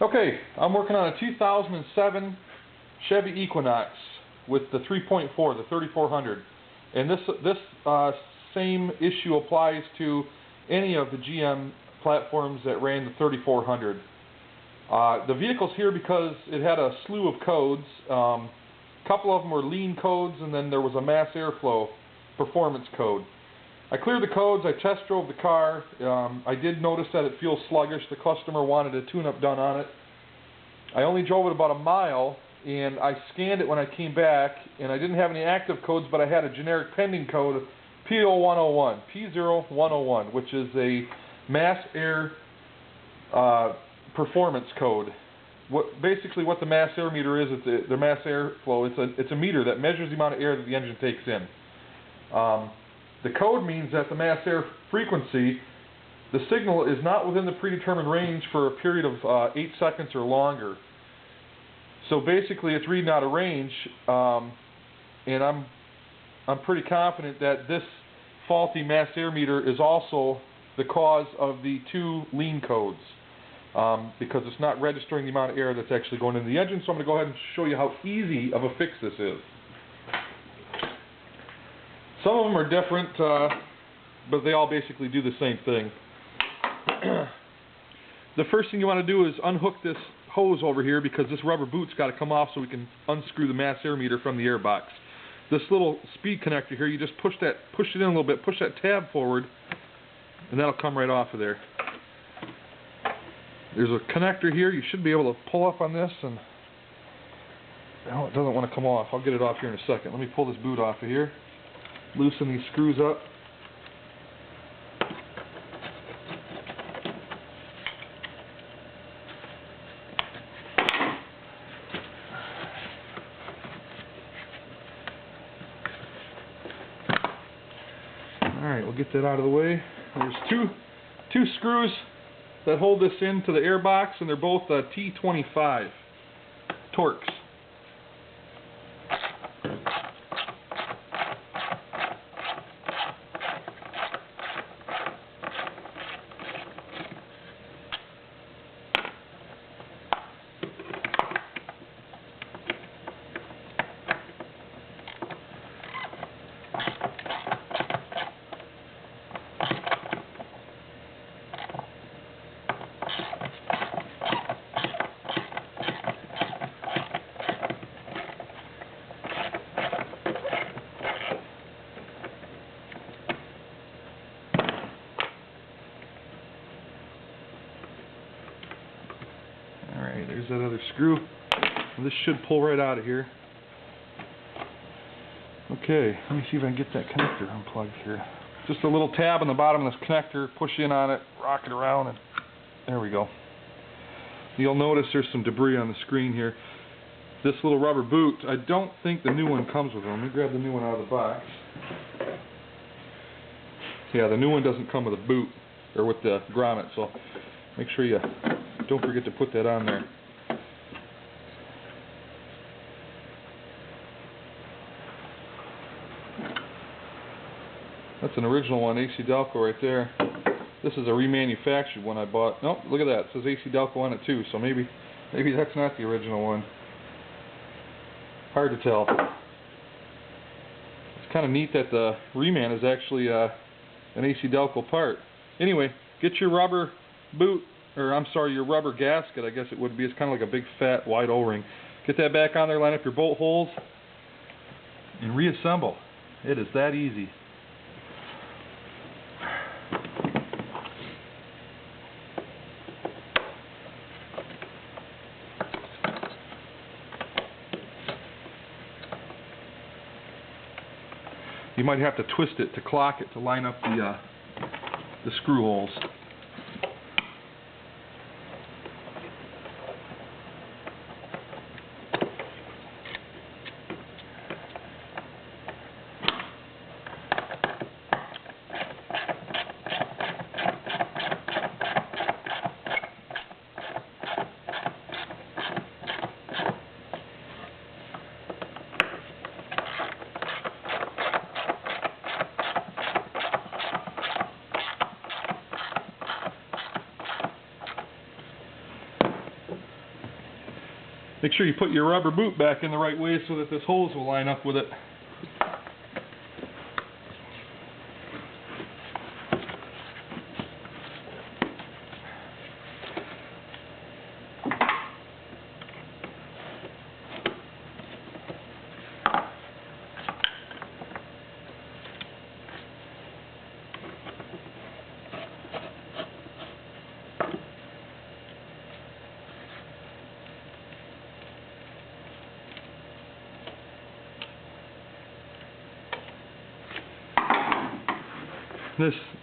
Okay, I'm working on a 2007 Chevy Equinox with the 3.4, the 3400, and this same issue applies to any of the GM platforms that ran the 3400. The vehicle's here because it had a slew of codes. A couple of them were lean codes, and then there was a mass airflow performance code. I cleared the codes, I test drove the car. I did notice that it feels sluggish. The customer wanted a tune-up done on it. I only drove it about a mile, and I scanned it when I came back, and I didn't have any active codes, but I had a generic pending code, P0101, P0101, which is a mass air performance code. Basically what the mass air meter is, it's the mass airflow. It's a meter that measures the amount of air that the engine takes in. The code means that the mass air frequency, the signal is not within the predetermined range for a period of 8 seconds or longer. So basically it's reading out of range, and I'm pretty confident that this faulty mass air meter is also the cause of the two lean codes, because it's not registering the amount of air that's actually going into the engine. So I'm going to go ahead and show you how easy of a fix this is. Some of them are different, but they all basically do the same thing. The first thing you want to do is unhook this hose over here, because this rubber boot's got to come off so we can unscrew the mass air meter from the air box. This little speed connector here, you just push it in a little bit, push that tab forward, and that'll come right off of there. There's a connector here. You should be able to pull up on this, and oh, it doesn't want to come off. I'll get it off here in a second. Let me pull this boot off of here. Loosen these screws up. Alright, we'll get that out of the way. There's two screws that hold this into the air box, and they're both T25 Torx. Alright, there's that other screw. And this should pull right out of here. Okay, let me see if I can get that connector unplugged here. Just a little tab on the bottom of this connector, push in on it, rock it around, and there we go. You'll notice there's some debris on the screen here. This little rubber boot, I don't think the new one comes with one. Let me grab the new one out of the box. Yeah, the new one doesn't come with a boot, or with the grommet, so make sure you don't forget to put that on there. That's an original one, AC Delco right there. This is a remanufactured one I bought. Nope, look at that. It says AC Delco on it too, so maybe that's not the original one. Hard to tell. It's kind of neat that the reman is actually an AC Delco part. Anyway, get your rubber boot, or I'm sorry, your rubber gasket, I guess it would be. It's kind of like a big fat wide O-ring. Get that back on there, line up your bolt holes, and reassemble. It is that easy. You might have to twist it to clock it to line up the screw holes. Make sure you put your rubber boot back in the right way so that this hose will line up with it.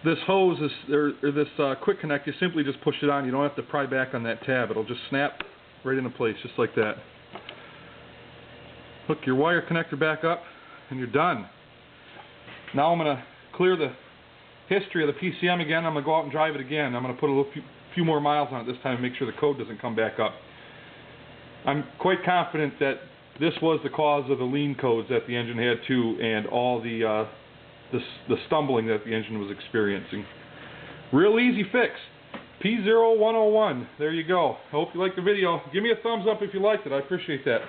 This hose is, or this quick connect, you simply just push it on. You don't have to pry back on that tab. It'll just snap right into place, just like that. Hook your wire connector back up, and you're done. Now I'm going to clear the history of the PCM again. I'm going to go out and drive it again. I'm going to put a few more miles on it this time and make sure the code doesn't come back up. I'm quite confident that this was the cause of the lean codes that the engine had too, and all the stumbling that the engine was experiencing. Real easy fix. P0101. There you go. I hope you liked the video. Give me a thumbs up if you liked it. I appreciate that.